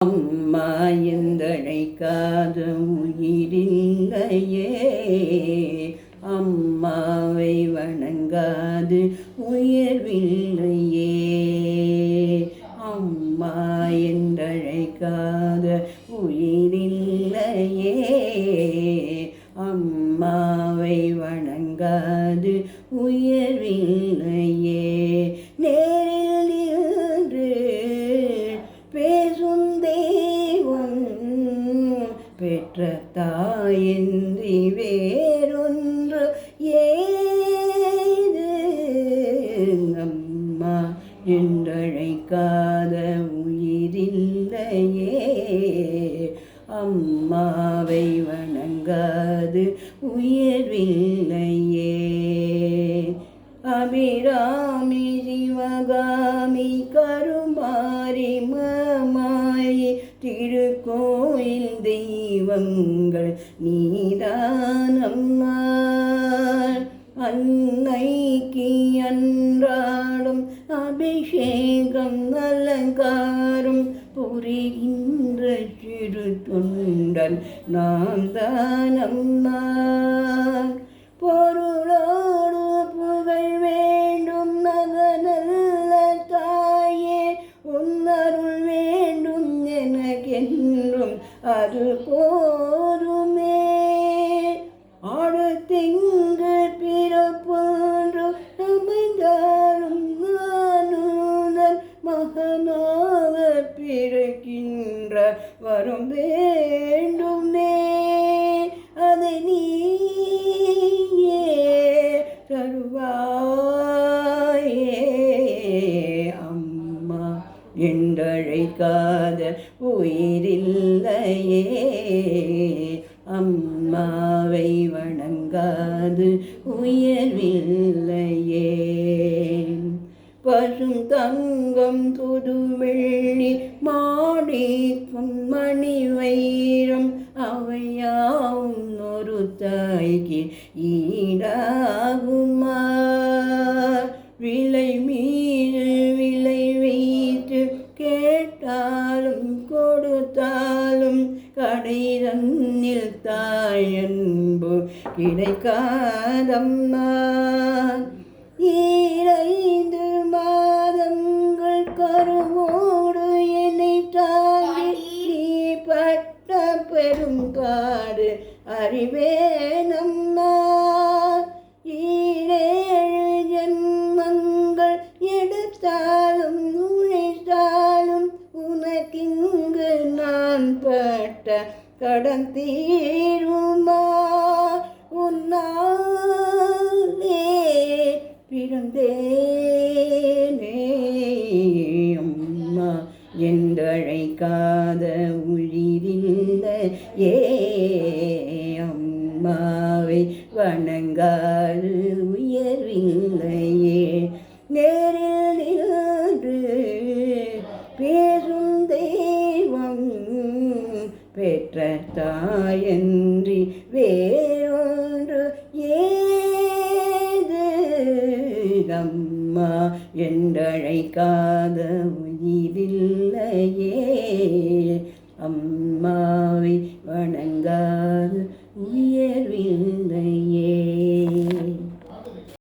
அம்மா என்றழைக்காத உயிரில்லையே, அம்மாவை வணங்காது உயர்வில்லையே. அம்மா என்றழைக்காத உயிரில்லையே, அம்மாவை வணங்காது உயர்வில்லையே. நேரில் நின்று பேசும் தெய்வம் பெற்ற தாயின்றி வேறொன்று ஏது. அம்மா என்றழைக்காத உயிரில்லையே, அம்மாவை வணங்காது உயர்வில்லையே. அபிராமி சிவகாமி கருமாரி மாமாயி திருக்கோயில் தெய்வங்கள் நீதானம்மா. அன்னைக்கு அன்றாடும் அபிஷேகம் அலங்காரம் புரிகின்ற சிறு தொண்டன் நாம் தானம்மா. பொருளோடு புகழ் வேண்டும் நல்ல தாயே, உன்னருள் வேண்டும் எனக்கென்றும் அது போதுமே. அடுத்திங்கு பிறப்பொன்று அமைந்தாலும் நானுதன் மகனாக பிறக்கின்ற வரும் வேண்டுமே. அதை நீயே தருவாயே. அம்மா என்றழைக்காத உயிரில்லையே, அம்மாவை வணங்காது உயர்வில்லையே. பசும் தங்கம் புது வெள்ளி மாணிக்கம் மணி வைரம் அவையாவும் ஒரு தாய்க்கு ஈடாகுமா. விலை மீது விலை வைத்து கேட்டாலும் கொடுத்தாலும் கடை தன்னில் தாயன்பு கிடைக்காதம்மா. 2 மாதங்கள் கருவோடு என்னை தாங்கி நீ பட்ட பெரும்பாடு அறிவேனம்மா. 7 ஜன்மங்கள் எடுத்தாலும் உழைத்தாலும் உனக்கிங்கு நான் பட்ட கடன் தீருமா. உன்னாலே பிறந்தேனே, அம்மா என்றழைக்காத உயிரில்லையே, அம்மாவை வணங்காது உயர்வில்லையே. நேரில் நின்று பேசும் தெய்வம் பெற்ற தாயன்றி வேறொன்று ஏது. அம்மா என்றழைக்காத உயிரில்லையே, அம்மாவை வணங்காது